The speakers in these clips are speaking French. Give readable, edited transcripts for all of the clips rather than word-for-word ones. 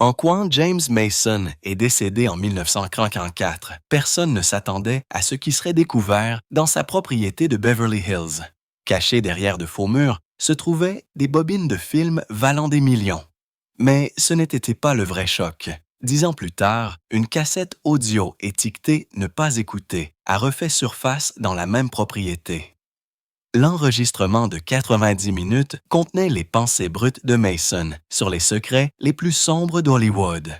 En quoi James Mason est décédé en 1944, personne ne s'attendait à ce qui serait découvert dans sa propriété de Beverly Hills. Cachés derrière de faux murs se trouvaient des bobines de films valant des millions. Mais ce n'était pas le vrai choc. 10 ans plus tard, une cassette audio étiquetée « Ne pas écouter » a refait surface dans la même propriété. L'enregistrement de 90 minutes contenait les pensées brutes de Mason sur les secrets les plus sombres d'Hollywood.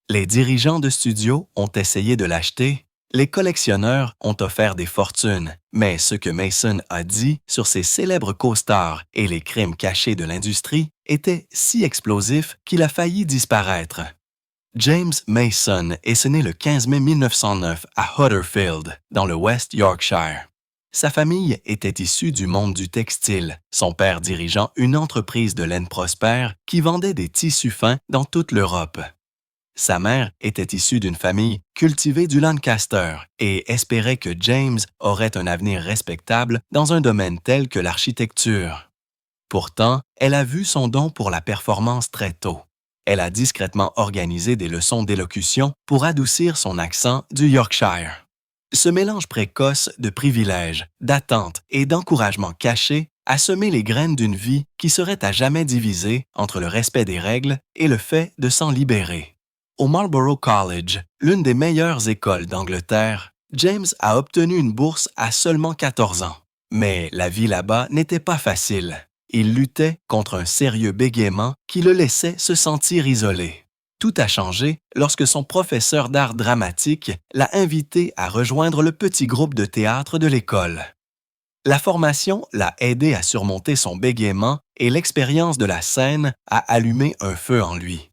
Les dirigeants de studio ont essayé de l'acheter, les collectionneurs ont offert des fortunes, mais ce que Mason a dit sur ses célèbres co-stars et les crimes cachés de l'industrie était si explosif qu'il a failli disparaître. James Mason est né le 15 mai 1909 à Huddersfield, dans le West Yorkshire. Sa famille était issue du monde du textile, son père dirigeant une entreprise de laine prospère qui vendait des tissus fins dans toute l'Europe. Sa mère était issue d'une famille cultivée du Lancaster et espérait que James aurait un avenir respectable dans un domaine tel que l'architecture. Pourtant, elle a vu son don pour la performance très tôt. Elle a discrètement organisé des leçons d'élocution pour adoucir son accent du Yorkshire. Ce mélange précoce de privilèges, d'attentes et d'encouragements cachés a semé les graines d'une vie qui serait à jamais divisée entre le respect des règles et le fait de s'en libérer. Au Marlborough College, l'une des meilleures écoles d'Angleterre, James a obtenu une bourse à seulement 14 ans. Mais la vie là-bas n'était pas facile. Il luttait contre un sérieux bégaiement qui le laissait se sentir isolé. Tout a changé lorsque son professeur d'art dramatique l'a invité à rejoindre le petit groupe de théâtre de l'école. La formation l'a aidé à surmonter son bégaiement et l'expérience de la scène a allumé un feu en lui.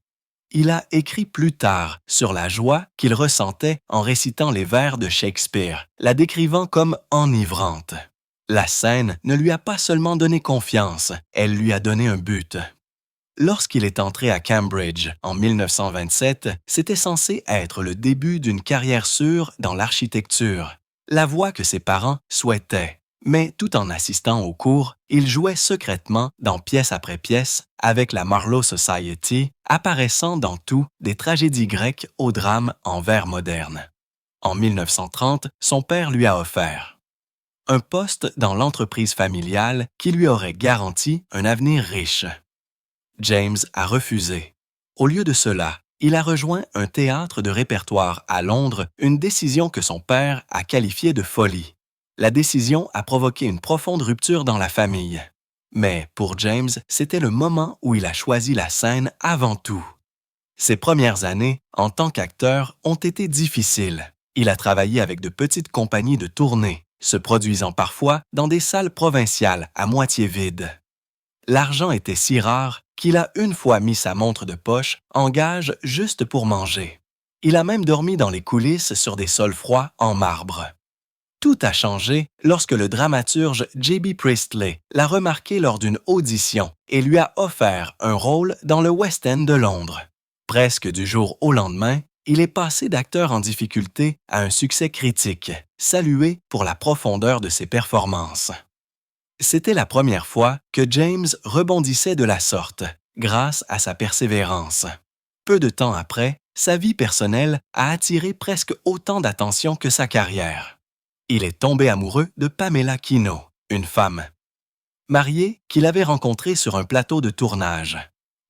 Il a écrit plus tard sur la joie qu'il ressentait en récitant les vers de Shakespeare, la décrivant comme enivrante. La scène ne lui a pas seulement donné confiance, elle lui a donné un but. Lorsqu'il est entré à Cambridge en 1927, c'était censé être le début d'une carrière sûre dans l'architecture, la voie que ses parents souhaitaient. Mais tout en assistant aux cours, il jouait secrètement dans pièce après pièce avec la Marlowe Society, apparaissant dans tout des tragédies grecques au drame en vers moderne. En 1930, son père lui a offert un poste dans l'entreprise familiale qui lui aurait garanti un avenir riche. James a refusé. Au lieu de cela, il a rejoint un théâtre de répertoire à Londres, une décision que son père a qualifiée de folie. La décision a provoqué une profonde rupture dans la famille. Mais pour James, c'était le moment où il a choisi la scène avant tout. Ses premières années, en tant qu'acteur, ont été difficiles. Il a travaillé avec de petites compagnies de tournée, se produisant parfois dans des salles provinciales à moitié vides. L'argent était si rare qu'il a une fois mis sa montre de poche en gage juste pour manger. Il a même dormi dans les coulisses sur des sols froids en marbre. Tout a changé lorsque le dramaturge J.B. Priestley l'a remarqué lors d'une audition et lui a offert un rôle dans le West End de Londres. Presque du jour au lendemain, il est passé d'acteur en difficulté à un succès critique, salué pour la profondeur de ses performances. C'était la première fois que James rebondissait de la sorte, grâce à sa persévérance. Peu de temps après, sa vie personnelle a attiré presque autant d'attention que sa carrière. Il est tombé amoureux de Pamela Kino, une femme mariée qu'il avait rencontrée sur un plateau de tournage.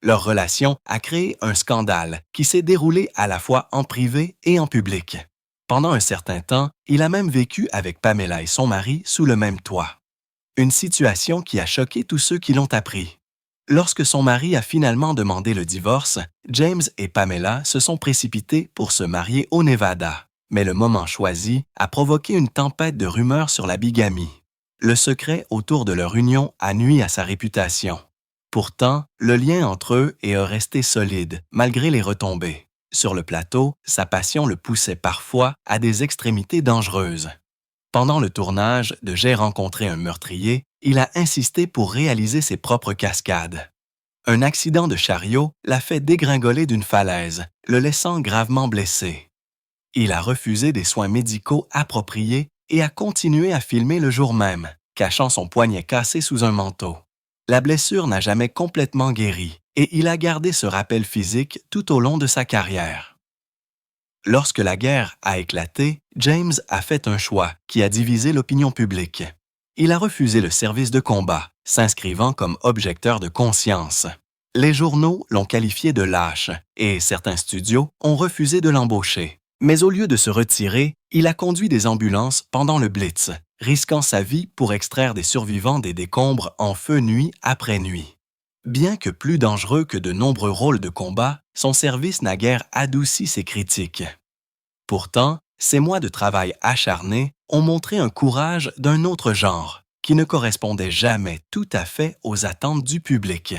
Leur relation a créé un scandale qui s'est déroulé à la fois en privé et en public. Pendant un certain temps, il a même vécu avec Pamela et son mari sous le même toit. Une situation qui a choqué tous ceux qui l'ont appris. Lorsque son mari a finalement demandé le divorce, James et Pamela se sont précipités pour se marier au Nevada. Mais le moment choisi a provoqué une tempête de rumeurs sur la bigamie. Le secret autour de leur union a nui à sa réputation. Pourtant, le lien entre eux est resté solide, malgré les retombées. Sur le plateau, sa passion le poussait parfois à des extrémités dangereuses. Pendant le tournage de J'ai rencontré un meurtrier, il a insisté pour réaliser ses propres cascades. Un accident de chariot l'a fait dégringoler d'une falaise, le laissant gravement blessé. Il a refusé des soins médicaux appropriés et a continué à filmer le jour même, cachant son poignet cassé sous un manteau. La blessure n'a jamais complètement guéri et il a gardé ce rappel physique tout au long de sa carrière. Lorsque la guerre a éclaté, James a fait un choix qui a divisé l'opinion publique. Il a refusé le service de combat, s'inscrivant comme objecteur de conscience. Les journaux l'ont qualifié de lâche et certains studios ont refusé de l'embaucher. Mais au lieu de se retirer, il a conduit des ambulances pendant le Blitz, risquant sa vie pour extraire des survivants des décombres en feu nuit après nuit. Bien que plus dangereux que de nombreux rôles de combat, son service n'a guère adouci ses critiques. Pourtant, ces mois de travail acharné ont montré un courage d'un autre genre, qui ne correspondait jamais tout à fait aux attentes du public.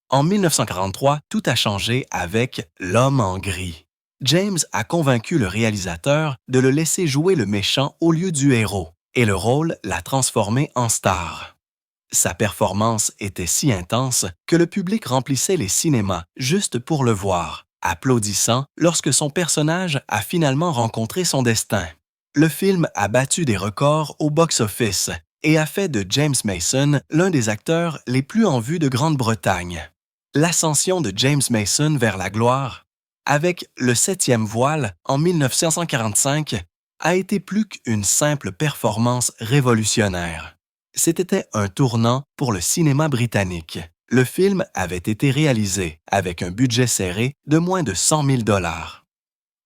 En 1943, tout a changé avec L'Homme en gris. James a convaincu le réalisateur de le laisser jouer le méchant au lieu du héros, et le rôle l'a transformé en star. Sa performance était si intense que le public remplissait les cinémas juste pour le voir, applaudissant lorsque son personnage a finalement rencontré son destin. Le film a battu des records au box-office et a fait de James Mason l'un des acteurs les plus en vue de Grande-Bretagne. L'ascension de James Mason vers la gloire, avec Le Septième Voile en 1945, a été plus qu'une simple performance révolutionnaire. C'était un tournant pour le cinéma britannique. Le film avait été réalisé avec un budget serré de moins de 100 000 $.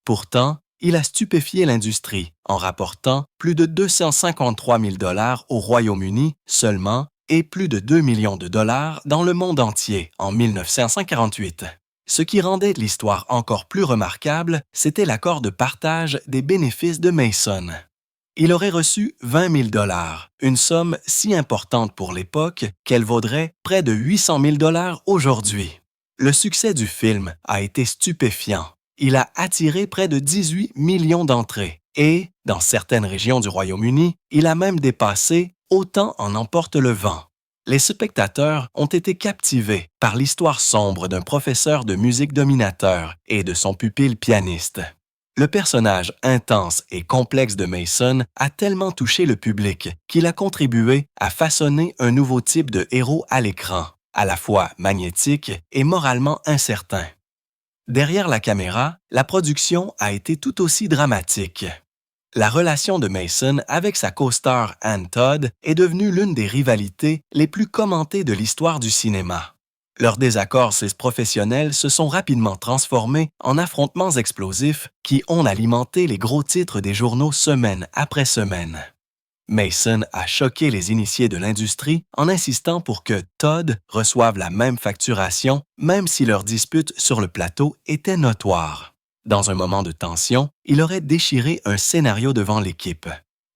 Pourtant, il a stupéfié l'industrie en rapportant plus de 253 000 $ au Royaume-Uni seulement et plus de 2 millions de dollars dans le monde entier en 1948. Ce qui rendait l'histoire encore plus remarquable, c'était l'accord de partage des bénéfices de Mason. Il aurait reçu 20 000 $, une somme si importante pour l'époque qu'elle vaudrait près de 800 000 $ aujourd'hui. Le succès du film a été stupéfiant. Il a attiré près de 18 millions d'entrées et, dans certaines régions du Royaume-Uni, il a même dépassé Autant en emporte le vent. Les spectateurs ont été captivés par l'histoire sombre d'un professeur de musique dominateur et de son pupille pianiste. Le personnage intense et complexe de Mason a tellement touché le public qu'il a contribué à façonner un nouveau type de héros à l'écran, à la fois magnétique et moralement incertain. Derrière la caméra, la production a été tout aussi dramatique. La relation de Mason avec sa co-star Ann Todd est devenue l'une des rivalités les plus commentées de l'histoire du cinéma. Leurs désaccords professionnels se sont rapidement transformés en affrontements explosifs qui ont alimenté les gros titres des journaux semaine après semaine. Mason a choqué les initiés de l'industrie en insistant pour que Todd reçoive la même facturation, même si leur dispute sur le plateau était notoire. Dans un moment de tension, il aurait déchiré un scénario devant l'équipe.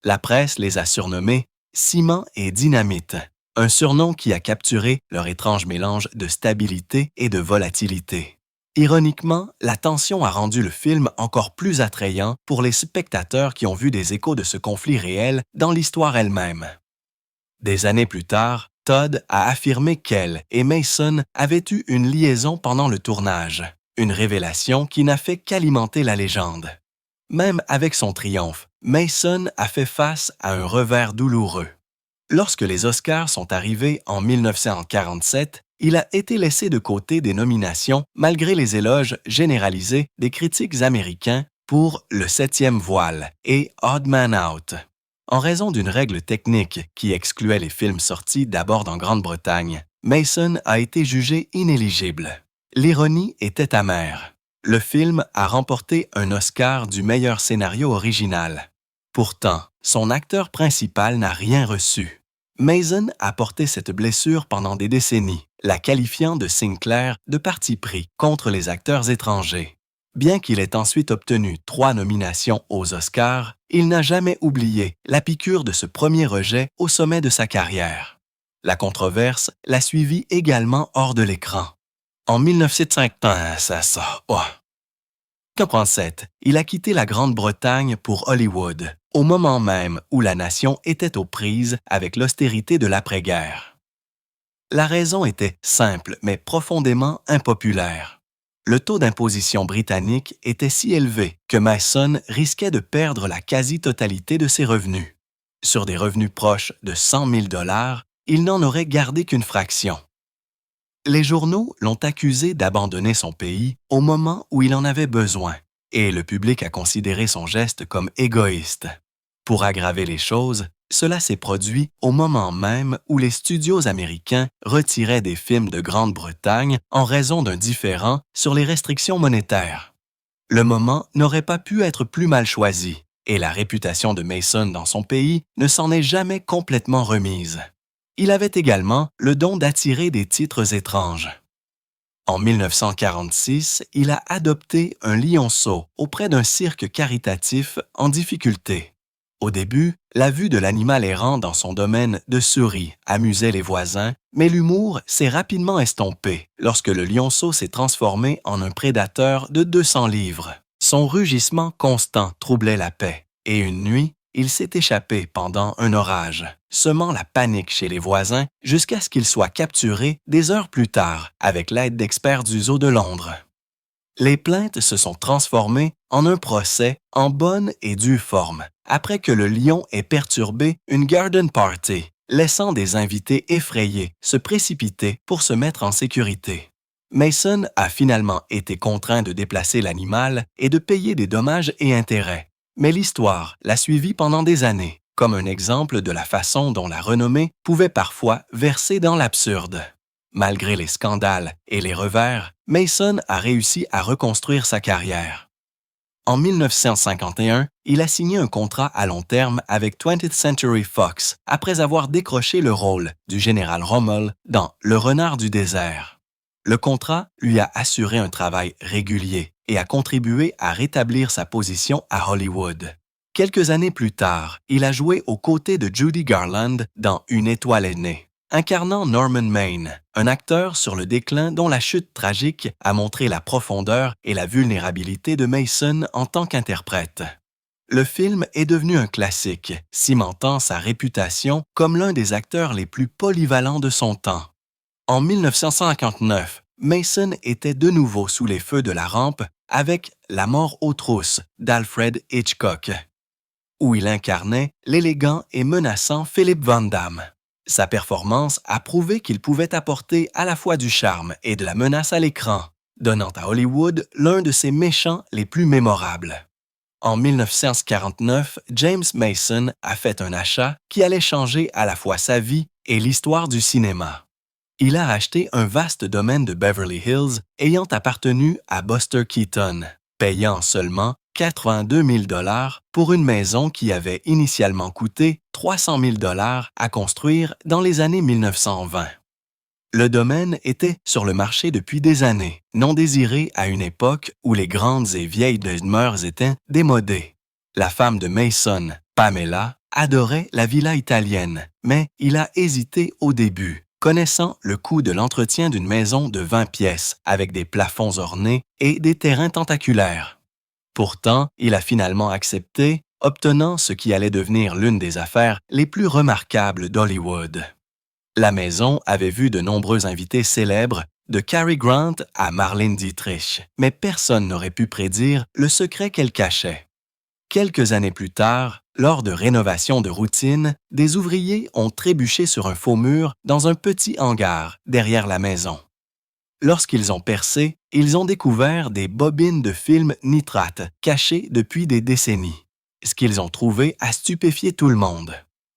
La presse les a surnommés « Ciment et Dynamite », un surnom qui a capturé leur étrange mélange de stabilité et de volatilité. Ironiquement, la tension a rendu le film encore plus attrayant pour les spectateurs qui ont vu des échos de ce conflit réel dans l'histoire elle-même. Des années plus tard, Todd a affirmé qu'elle et Mason avaient eu une liaison pendant le tournage, une révélation qui n'a fait qu'alimenter la légende. Même avec son triomphe, Mason a fait face à un revers douloureux. Lorsque les Oscars sont arrivés en 1947, il a été laissé de côté des nominations malgré les éloges généralisés des critiques américains pour Le Septième Voile et Odd Man Out. En raison d'une règle technique qui excluait les films sortis d'abord en Grande-Bretagne, Mason a été jugé inéligible. L'ironie était amère. Le film a remporté un Oscar du meilleur scénario original. Pourtant, son acteur principal n'a rien reçu. Mason a porté cette blessure pendant des décennies, la qualifiant de Sinclair de parti pris contre les acteurs étrangers. Bien qu'il ait ensuite obtenu 3 nominations aux Oscars, il n'a jamais oublié la piqûre de ce premier rejet au sommet de sa carrière. La controverse l'a suivi également hors de l'écran. En 1957, il a quitté la Grande-Bretagne pour Hollywood, au moment même où la nation était aux prises avec l'austérité de l'après-guerre. La raison était simple mais profondément impopulaire. Le taux d'imposition britannique était si élevé que Mason risquait de perdre la quasi-totalité de ses revenus. Sur des revenus proches de 100 000 $, il n'en aurait gardé qu'une fraction. Les journaux l'ont accusé d'abandonner son pays au moment où il en avait besoin, et le public a considéré son geste comme égoïste. Pour aggraver les choses, cela s'est produit au moment même où les studios américains retiraient des films de Grande-Bretagne en raison d'un différend sur les restrictions monétaires. Le moment n'aurait pas pu être plus mal choisi, et la réputation de Mason dans son pays ne s'en est jamais complètement remise. Il avait également le don d'attirer des titres étranges. En 1946, il a adopté un lionceau auprès d'un cirque caritatif en difficulté. Au début, la vue de l'animal errant dans son domaine de souris amusait les voisins, mais l'humour s'est rapidement estompé lorsque le lionceau s'est transformé en un prédateur de 200 livres. Son rugissement constant troublait la paix, et une nuit, il s'est échappé pendant un orage, semant la panique chez les voisins jusqu'à ce qu'il soit capturé des heures plus tard avec l'aide d'experts du zoo de Londres. Les plaintes se sont transformées en un procès en bonne et due forme, après que le lion ait perturbé une garden party, laissant des invités effrayés se précipiter pour se mettre en sécurité. Mason a finalement été contraint de déplacer l'animal et de payer des dommages et intérêts. Mais l'histoire l'a suivi pendant des années, comme un exemple de la façon dont la renommée pouvait parfois verser dans l'absurde. Malgré les scandales et les revers, Mason a réussi à reconstruire sa carrière. En 1951, il a signé un contrat à long terme avec 20th Century Fox après avoir décroché le rôle du général Rommel dans Le Renard du désert. Le contrat lui a assuré un travail régulier et a contribué à rétablir sa position à Hollywood. Quelques années plus tard, il a joué aux côtés de Judy Garland dans Une étoile est née, incarnant Norman Maine, un acteur sur le déclin dont la chute tragique a montré la profondeur et la vulnérabilité de Mason en tant qu'interprète. Le film est devenu un classique, cimentant sa réputation comme l'un des acteurs les plus polyvalents de son temps. En 1959, Mason était de nouveau sous les feux de la rampe avec La mort aux trousses d'Alfred Hitchcock, où il incarnait l'élégant et menaçant Philip Van Damme. Sa performance a prouvé qu'il pouvait apporter à la fois du charme et de la menace à l'écran, donnant à Hollywood l'un de ses méchants les plus mémorables. En 1949, James Mason a fait un achat qui allait changer à la fois sa vie et l'histoire du cinéma. Il a acheté un vaste domaine de Beverly Hills ayant appartenu à Buster Keaton, payant seulement 82 000 $ pour une maison qui avait initialement coûté 300 000 $ à construire dans les années 1920. Le domaine était sur le marché depuis des années, non désiré à une époque où les grandes et vieilles demeures étaient démodées. La femme de Mason, Pamela, adorait la villa italienne, mais il a hésité au début, connaissant le coût de l'entretien d'une maison de 20 pièces avec des plafonds ornés et des terrains tentaculaires. Pourtant, il a finalement accepté, obtenant ce qui allait devenir l'une des affaires les plus remarquables d'Hollywood. La maison avait vu de nombreux invités célèbres, de Cary Grant à Marlene Dietrich, mais personne n'aurait pu prédire le secret qu'elle cachait. Quelques années plus tard, lors de rénovations de routine, des ouvriers ont trébuché sur un faux mur dans un petit hangar derrière la maison. Lorsqu'ils ont percé, ils ont découvert des bobines de film nitrate cachées depuis des décennies. Ce qu'ils ont trouvé a stupéfié tout le monde.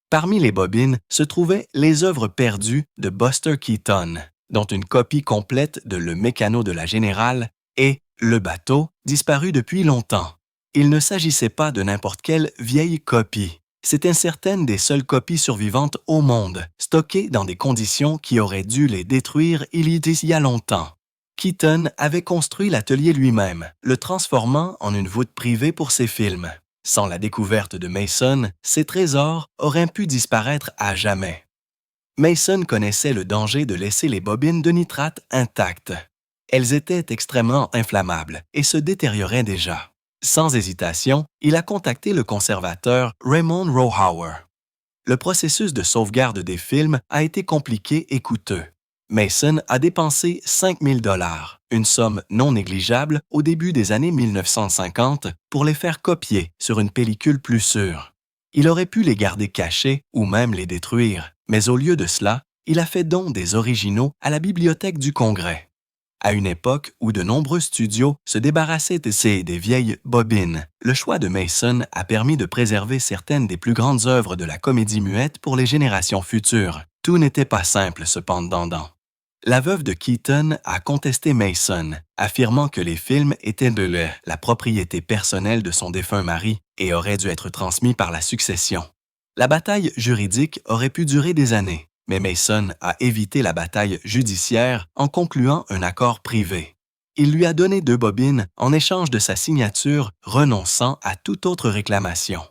Parmi les bobines se trouvaient les œuvres perdues de Buster Keaton, dont une copie complète de Le Mécano de la Générale et Le Bateau, disparu depuis longtemps. Il ne s'agissait pas de n'importe quelle vieille copie. C'était certaines des seules copies survivantes au monde, stockées dans des conditions qui auraient dû les détruire il y a longtemps. Keaton avait construit l'atelier lui-même, le transformant en une voûte privée pour ses films. Sans la découverte de Mason, ces trésors auraient pu disparaître à jamais. Mason connaissait le danger de laisser les bobines de nitrate intactes. Elles étaient extrêmement inflammables et se détérioraient déjà. Sans hésitation, il a contacté le conservateur Raymond Rohauer. Le processus de sauvegarde des films a été compliqué et coûteux. Mason a dépensé 5 000 $, une somme non négligeable au début des années 1950, pour les faire copier sur une pellicule plus sûre. Il aurait pu les garder cachés ou même les détruire, mais au lieu de cela, il a fait don des originaux à la Bibliothèque du Congrès. À une époque où de nombreux studios se débarrassaient des vieilles bobines, le choix de Mason a permis de préserver certaines des plus grandes œuvres de la comédie muette pour les générations futures. Tout n'était pas simple cependant. La veuve de Keaton a contesté Mason, affirmant que les films étaient de la propriété personnelle de son défunt mari et auraient dû être transmis par la succession. La bataille juridique aurait pu durer des années, mais Mason a évité la bataille judiciaire en concluant un accord privé. Il lui a donné 2 bobines en échange de sa signature, renonçant à toute autre réclamation.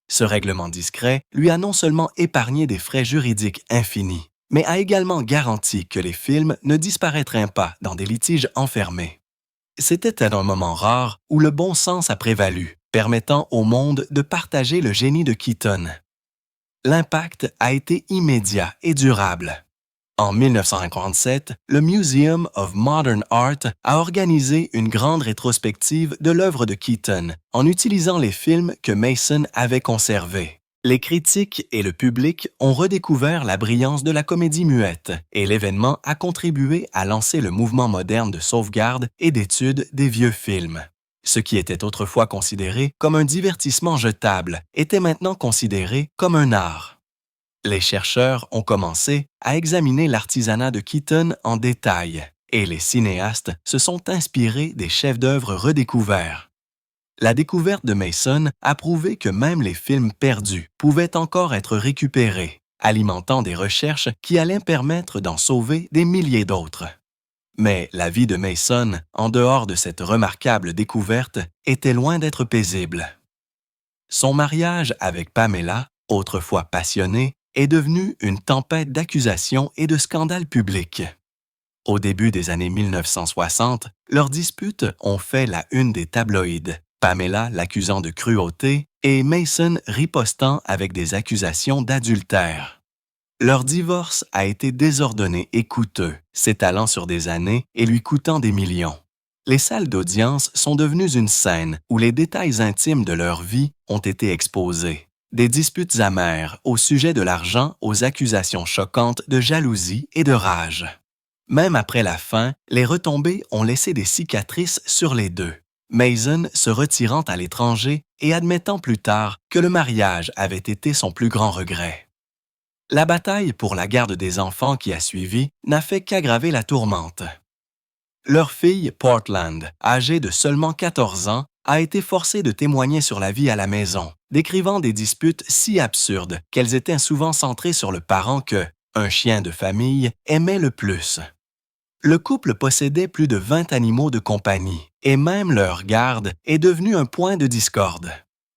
Ce règlement discret lui a non seulement épargné des frais juridiques infinis, mais a également garanti que les films ne disparaîtraient pas dans des litiges enfermés. C'était à un moment rare où le bon sens a prévalu, permettant au monde de partager le génie de Keaton. L'impact a été immédiat et durable. En 1957, le Museum of Modern Art a organisé une grande rétrospective de l'œuvre de Keaton en utilisant les films que Mason avait conservés. Les critiques et le public ont redécouvert la brillance de la comédie muette et l'événement a contribué à lancer le mouvement moderne de sauvegarde et d'étude des vieux films. Ce qui était autrefois considéré comme un divertissement jetable était maintenant considéré comme un art. Les chercheurs ont commencé à examiner l'artisanat de Keaton en détail et les cinéastes se sont inspirés des chefs-d'œuvre redécouverts. La découverte de Mason a prouvé que même les films perdus pouvaient encore être récupérés, alimentant des recherches qui allaient permettre d'en sauver des milliers d'autres. Mais la vie de Mason, en dehors de cette remarquable découverte, était loin d'être paisible. Son mariage avec Pamela, autrefois passionné, est devenu une tempête d'accusations et de scandales publics. Au début des années 1960, leurs disputes ont fait la une des tabloïds, Pamela l'accusant de cruauté et Mason ripostant avec des accusations d'adultère. Leur divorce a été désordonné et coûteux, s'étalant sur des années et lui coûtant des millions. Les salles d'audience sont devenues une scène où les détails intimes de leur vie ont été exposés. Des disputes amères au sujet de l'argent aux accusations choquantes de jalousie et de rage. Même après la fin, les retombées ont laissé des cicatrices sur les deux. Mason se retirant à l'étranger et admettant plus tard que le mariage avait été son plus grand regret. La bataille pour la garde des enfants qui a suivi n'a fait qu'aggraver la tourmente. Leur fille, Portland, âgée de seulement 14 ans, a été forcée de témoigner sur la vie à la maison, décrivant des disputes si absurdes qu'elles étaient souvent centrées sur le parent que, un chien de famille, aimait le plus. Le couple possédait plus de 20 animaux de compagnie, et même leur garde est devenue un point de discorde.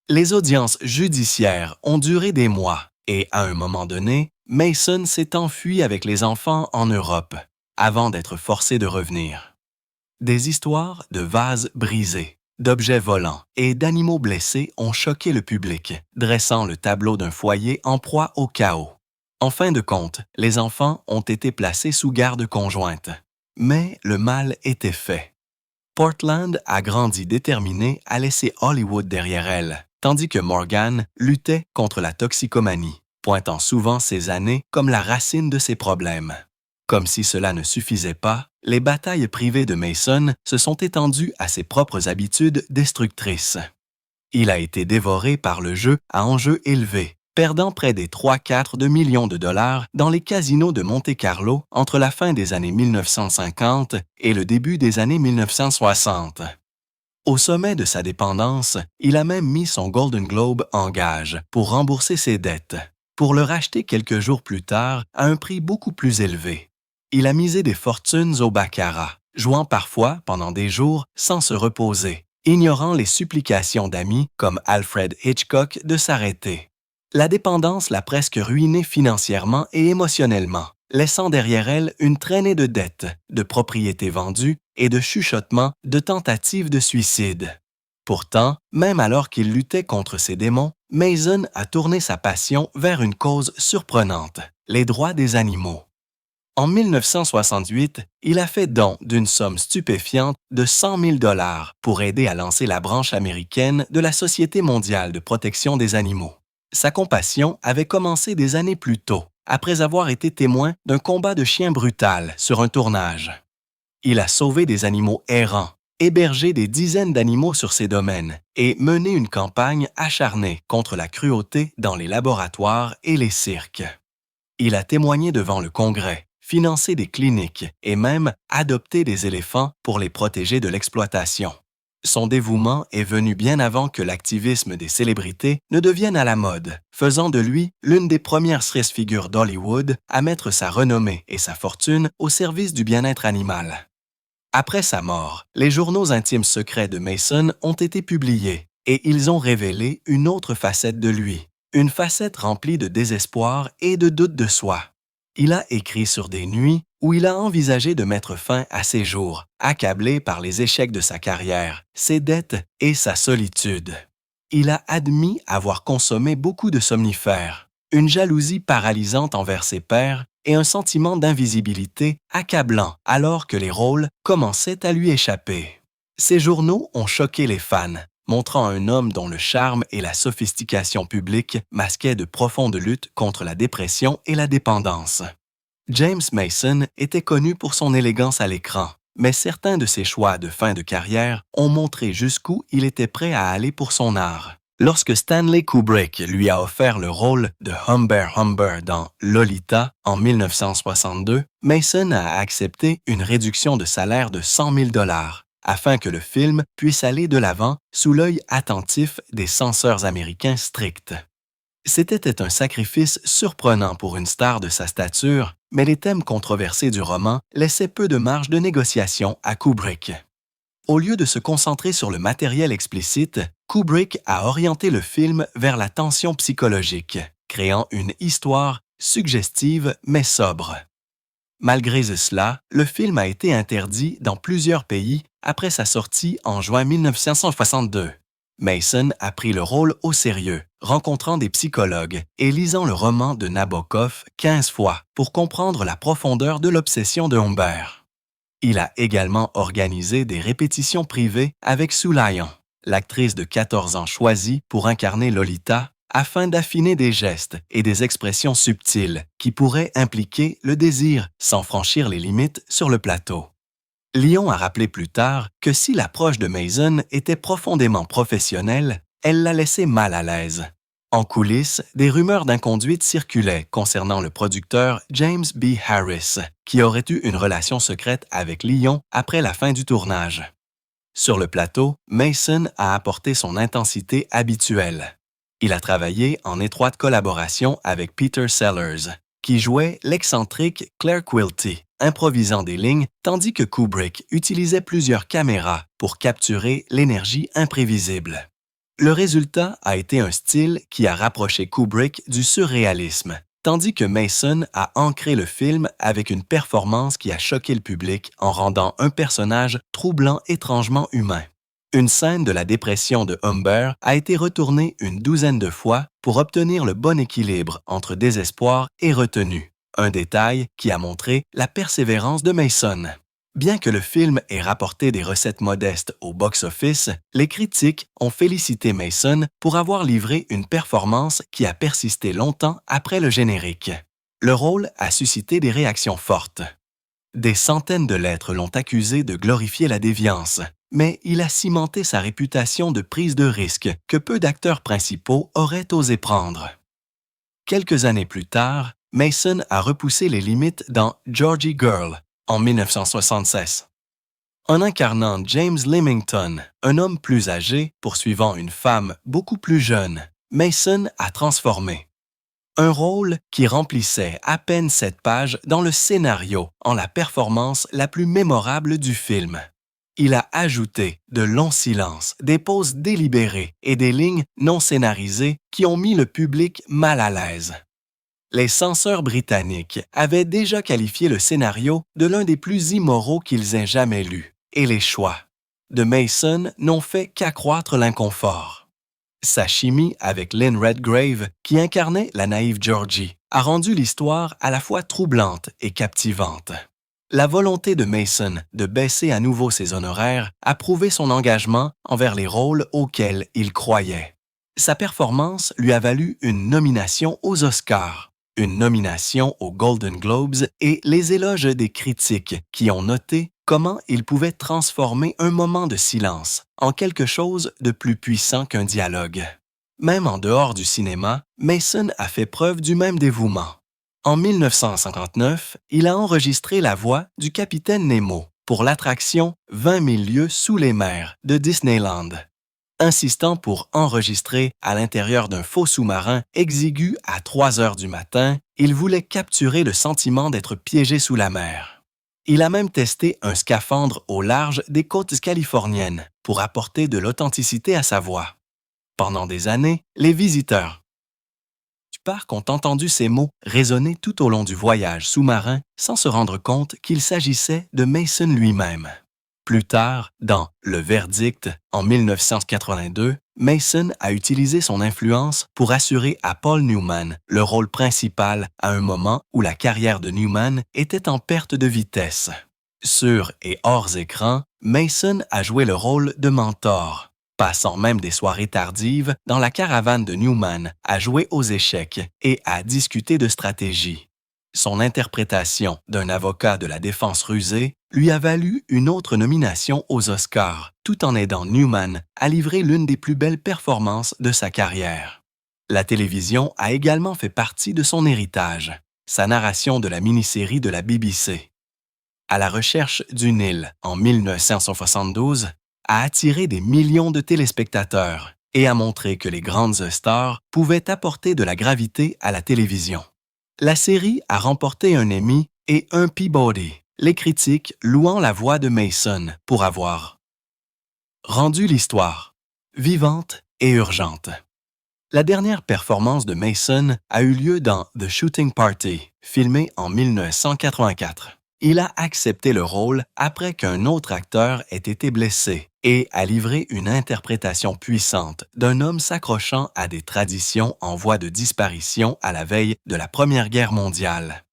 Les audiences judiciaires ont duré des mois, et à un moment donné, Mason s'est enfui avec les enfants en Europe, avant d'être forcé de revenir. Des histoires de vases brisés, d'objets volants et d'animaux blessés ont choqué le public, dressant le tableau d'un foyer en proie au chaos. En fin de compte, les enfants ont été placés sous garde conjointe. Mais le mal était fait. Portland a grandi déterminée à laisser Hollywood derrière elle, tandis que Morgan luttait contre la toxicomanie, pointant souvent ses années comme la racine de ses problèmes. Comme si cela ne suffisait pas, les batailles privées de Mason se sont étendues à ses propres habitudes destructrices. Il a été dévoré par le jeu à enjeux élevés, perdant près des 3-4 de millions de dollars dans les casinos de Monte-Carlo entre la fin des années 1950 et le début des années 1960. Au sommet de sa dépendance, il a même mis son Golden Globe en gage pour rembourser ses dettes, pour le racheter quelques jours plus tard à un prix beaucoup plus élevé. Il a misé des fortunes au baccarat, jouant parfois pendant des jours sans se reposer, ignorant les supplications d'amis comme Alfred Hitchcock de s'arrêter. La dépendance l'a presque ruinée financièrement et émotionnellement, laissant derrière elle une traînée de dettes, de propriétés vendues et de chuchotements de tentatives de suicide. Pourtant, même alors qu'il luttait contre ses démons, Mason a tourné sa passion vers une cause surprenante, les droits des animaux. En 1968, il a fait don d'une somme stupéfiante de 100 000 $ pour aider à lancer la branche américaine de la Société mondiale de protection des animaux. Sa compassion avait commencé des années plus tôt, après avoir été témoin d'un combat de chiens brutal sur un tournage. Il a sauvé des animaux errants, hébergé des dizaines d'animaux sur ses domaines et mené une campagne acharnée contre la cruauté dans les laboratoires et les cirques. Il a témoigné devant le Congrès, financé des cliniques et même adopté des éléphants pour les protéger de l'exploitation. Son dévouement est venu bien avant que l'activisme des célébrités ne devienne à la mode, faisant de lui l'une des premières figures d'Hollywood à mettre sa renommée et sa fortune au service du bien-être animal. Après sa mort, les journaux intimes secrets de Mason ont été publiés et ils ont révélé une autre facette de lui, une facette remplie de désespoir et de doute de soi. Il a écrit sur des nuits où il a envisagé de mettre fin à ses jours, accablé par les échecs de sa carrière, ses dettes et sa solitude. Il a admis avoir consommé beaucoup de somnifères, une jalousie paralysante envers ses pairs et un sentiment d'invisibilité accablant alors que les rôles commençaient à lui échapper. Ces journaux ont choqué les fans, montrant un homme dont le charme et la sophistication publique masquaient de profondes luttes contre la dépression et la dépendance. James Mason était connu pour son élégance à l'écran, mais certains de ses choix de fin de carrière ont montré jusqu'où il était prêt à aller pour son art. Lorsque Stanley Kubrick lui a offert le rôle de Humbert Humbert dans Lolita en 1962, Mason a accepté une réduction de salaire de 100 000 $ afin que le film puisse aller de l'avant sous l'œil attentif des censeurs américains stricts. C'était un sacrifice surprenant pour une star de sa stature, mais les thèmes controversés du roman laissaient peu de marge de négociation à Kubrick. Au lieu de se concentrer sur le matériel explicite, Kubrick a orienté le film vers la tension psychologique, créant une histoire suggestive mais sobre. Malgré cela, le film a été interdit dans plusieurs pays après sa sortie en juin 1962. Mason a pris le rôle au sérieux, rencontrant des psychologues et lisant le roman de Nabokov 15 fois pour comprendre la profondeur de l'obsession de Humbert. Il a également organisé des répétitions privées avec Sue Lyon, l'actrice de 14 ans choisie pour incarner Lolita, afin d'affiner des gestes et des expressions subtiles qui pourraient impliquer le désir sans franchir les limites sur le plateau. Lyon a rappelé plus tard que si l'approche de Mason était profondément professionnelle, elle l'a laissé mal à l'aise. En coulisses, des rumeurs d'inconduite circulaient concernant le producteur James B. Harris, qui aurait eu une relation secrète avec Lyon après la fin du tournage. Sur le plateau, Mason a apporté son intensité habituelle. Il a travaillé en étroite collaboration avec Peter Sellers, qui jouait l'excentrique Claire Quilty, improvisant des lignes, tandis que Kubrick utilisait plusieurs caméras pour capturer l'énergie imprévisible. Le résultat a été un style qui a rapproché Kubrick du surréalisme, tandis que Mason a ancré le film avec une performance qui a choqué le public en rendant un personnage troublant étrangement humain. Une scène de la dépression de Humbert a été retournée une douzaine de fois pour obtenir le bon équilibre entre désespoir et retenue, un détail qui a montré la persévérance de Mason. Bien que le film ait rapporté des recettes modestes au box-office, les critiques ont félicité Mason pour avoir livré une performance qui a persisté longtemps après le générique. Le rôle a suscité des réactions fortes. Des centaines de lettres l'ont accusé de glorifier la déviance, mais il a cimenté sa réputation de prise de risque que peu d'acteurs principaux auraient osé prendre. Quelques années plus tard, Mason a repoussé les limites dans Georgie Girl en 1976. En incarnant James Limington, un homme plus âgé poursuivant une femme beaucoup plus jeune, Mason a transformé. Un rôle qui remplissait à peine 7 pages dans le scénario en la performance la plus mémorable du film. Il a ajouté de longs silences, des pauses délibérées et des lignes non scénarisées qui ont mis le public mal à l'aise. Les censeurs britanniques avaient déjà qualifié le scénario de l'un des plus immoraux qu'ils aient jamais lu, et les choix de Mason n'ont fait qu'accroître l'inconfort. Sa chimie avec Lynn Redgrave, qui incarnait la naïve Georgie, a rendu l'histoire à la fois troublante et captivante. La volonté de Mason de baisser à nouveau ses honoraires a prouvé son engagement envers les rôles auxquels il croyait. Sa performance lui a valu une nomination aux Oscars, une nomination aux Golden Globes et les éloges des critiques qui ont noté comment il pouvait transformer un moment de silence en quelque chose de plus puissant qu'un dialogue. Même en dehors du cinéma, Mason a fait preuve du même dévouement. En 1959, il a enregistré la voix du capitaine Nemo pour l'attraction 20 000 lieues sous les mers de Disneyland. Insistant pour enregistrer à l'intérieur d'un faux sous-marin exigu à 3 heures du matin, il voulait capturer le sentiment d'être piégé sous la mer. Il a même testé un scaphandre au large des côtes californiennes pour apporter de l'authenticité à sa voix. Pendant des années, les visiteurs du parc ont entendu ces mots résonner tout au long du voyage sous-marin sans se rendre compte qu'il s'agissait de Mason lui-même. Plus tard, dans Le Verdict, en 1982, Mason a utilisé son influence pour assurer à Paul Newman le rôle principal à un moment où la carrière de Newman était en perte de vitesse. Sur et hors écran, Mason a joué le rôle de mentor, passant même des soirées tardives dans la caravane de Newman à jouer aux échecs et à discuter de stratégie. Son interprétation d'un avocat de la défense rusé lui a valu une autre nomination aux Oscars, tout en aidant Newman à livrer l'une des plus belles performances de sa carrière. La télévision a également fait partie de son héritage, sa narration de la mini-série de la BBC. À la recherche d'une île en 1972 a attiré des millions de téléspectateurs et a montré que les grandes stars pouvaient apporter de la gravité à la télévision. La série a remporté un Emmy et un Peabody, les critiques louant la voix de Mason pour avoir rendu l'histoire vivante et urgente. La dernière performance de Mason a eu lieu dans The Shooting Party, filmé en 1984. Il a accepté le rôle après qu'un autre acteur ait été blessé et a livré une interprétation puissante d'un homme s'accrochant à des traditions en voie de disparition à la veille de la Première Guerre mondiale.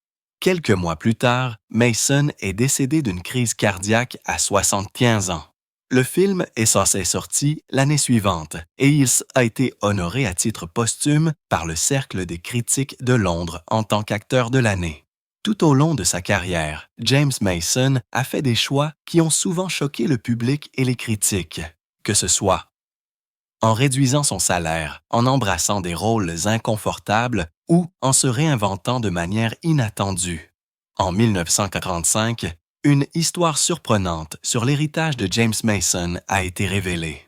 Quelques mois plus tard, Mason est décédé d'une crise cardiaque à 75 ans. Le film est censé sorti l'année suivante et il a été honoré à titre posthume par le Cercle des critiques de Londres en tant qu'acteur de l'année. Tout au long de sa carrière, James Mason a fait des choix qui ont souvent choqué le public et les critiques, que ce soit en réduisant son salaire, en embrassant des rôles inconfortables ou en se réinventant de manière inattendue. En 1945, une histoire surprenante sur l'héritage de James Mason a été révélée.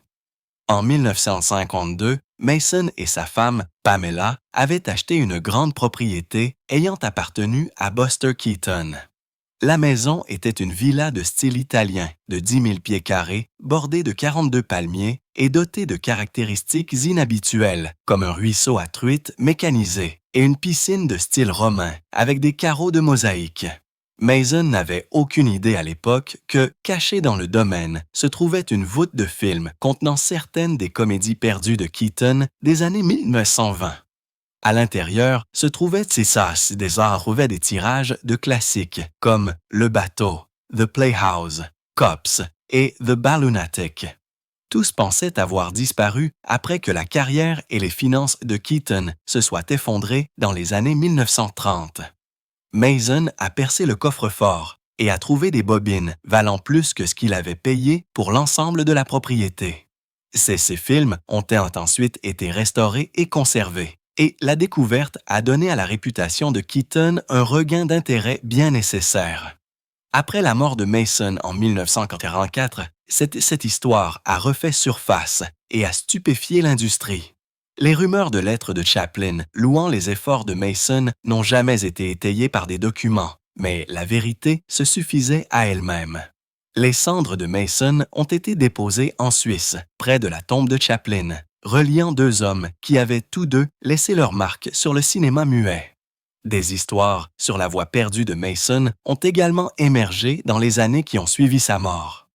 En 1952, Mason et sa femme, Pamela, avaient acheté une grande propriété ayant appartenu à Buster Keaton. La maison était une villa de style italien de 10 000 pieds carrés, bordée de 42 palmiers et dotée de caractéristiques inhabituelles, comme un ruisseau à truites mécanisé et une piscine de style romain avec des carreaux de mosaïque. Mason n'avait aucune idée à l'époque que, cachée dans le domaine, se trouvait une voûte de film contenant certaines des comédies perdues de Keaton des années 1920. À l'intérieur se trouvaient des tirages de classiques comme Le Bateau, The Playhouse, Cops et The Balloonatic. Tous pensaient avoir disparu après que la carrière et les finances de Keaton se soient effondrées dans les années 1930. Mason a percé le coffre-fort et a trouvé des bobines valant plus que ce qu'il avait payé pour l'ensemble de la propriété. Ces films ont ensuite été restaurés et conservés, et la découverte a donné à la réputation de Keaton un regain d'intérêt bien nécessaire. Après la mort de Mason en 1944, cette histoire a refait surface et a stupéfié l'industrie. Les rumeurs de lettres de Chaplin louant les efforts de Mason n'ont jamais été étayées par des documents, mais la vérité se suffisait à elle-même. Les cendres de Mason ont été déposées en Suisse, près de la tombe de Chaplin, reliant deux hommes qui avaient tous deux laissé leur marque sur le cinéma muet. Des histoires sur la voix perdue de Mason ont également émergé dans les années qui ont suivi sa mort.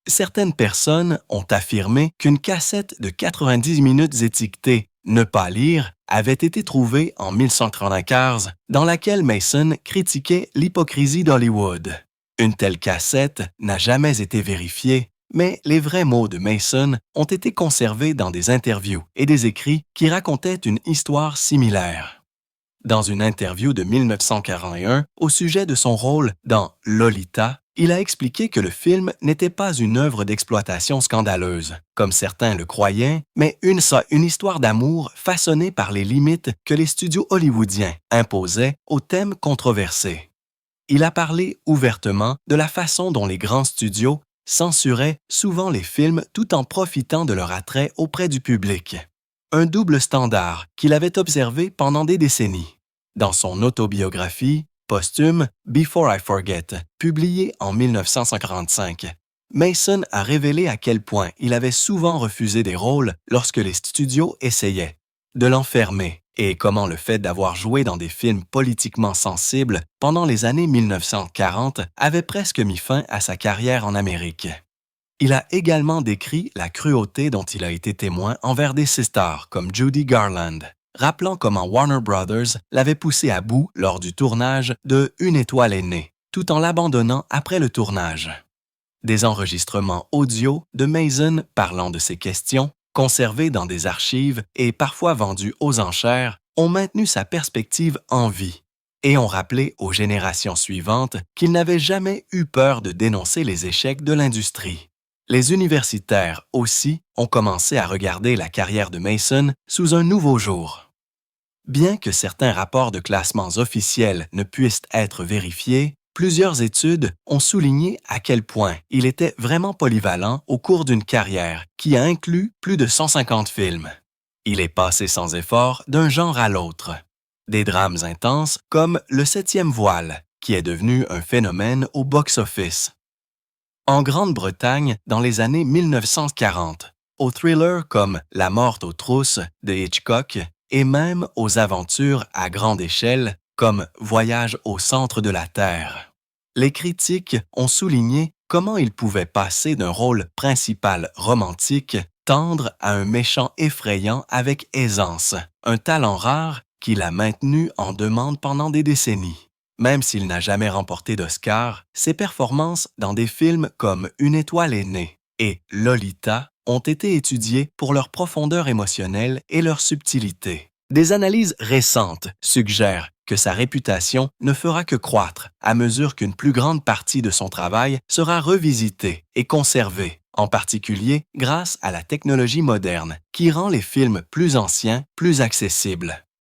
Certaines personnes ont affirmé qu'une cassette de 90 minutes étiquetée « Ne pas lire » avait été trouvée en 1995 dans laquelle Mason critiquait l'hypocrisie d'Hollywood. Une telle cassette n'a jamais été vérifiée, Mais les vrais mots de Mason ont été conservés dans des interviews et des écrits qui racontaient une histoire similaire. Dans une interview de 1941 au sujet de son rôle dans Lolita, il a expliqué que le film n'était pas une œuvre d'exploitation scandaleuse, comme certains le croyaient, mais une histoire d'amour façonnée par les limites que les studios hollywoodiens imposaient aux thèmes controversés. Il a parlé ouvertement de la façon dont les grands studios censuraient souvent les films tout en profitant de leur attrait auprès du public. Un double standard qu'il avait observé pendant des décennies. Dans son autobiographie posthume Before I Forget, publiée en 1945, Mason a révélé à quel point il avait souvent refusé des rôles lorsque les studios essayaient de l'enfermer et comment le fait d'avoir joué dans des films politiquement sensibles pendant les années 1940 avait presque mis fin à sa carrière en Amérique. Il a également décrit la cruauté dont il a été témoin envers des stars comme Judy Garland, rappelant comment Warner Brothers l'avait poussé à bout lors du tournage de Une étoile est née, tout en l'abandonnant après le tournage. Des enregistrements audio de Mason parlant de ces questions, conservés dans des archives et parfois vendus aux enchères, ont maintenu sa perspective en vie et ont rappelé aux générations suivantes qu'il n'avait jamais eu peur de dénoncer les échecs de l'industrie. Les universitaires aussi ont commencé à regarder la carrière de Mason sous un nouveau jour. Bien que certains rapports de classements officiels ne puissent être vérifiés, plusieurs études ont souligné à quel point il était vraiment polyvalent au cours d'une carrière qui a inclus plus de 150 films. Il est passé sans effort d'un genre à l'autre. Des drames intenses comme Le Septième Voile, qui est devenu un phénomène au box-office. En Grande-Bretagne, dans les années 1940, aux thrillers comme La mort aux trousses de Hitchcock et même aux aventures à grande échelle comme Voyage au centre de la Terre. Les critiques ont souligné comment il pouvait passer d'un rôle principal romantique tendre à un méchant effrayant avec aisance, un talent rare qu'il a maintenu en demande pendant des décennies. Même s'il n'a jamais remporté d'Oscar, ses performances dans des films comme Une étoile est née et Lolita ont été étudiées pour leur profondeur émotionnelle et leur subtilité. Des analyses récentes suggèrent que sa réputation ne fera que croître à mesure qu'une plus grande partie de son travail sera revisitée et conservée, en particulier grâce à la technologie moderne qui rend les films plus anciens plus accessibles.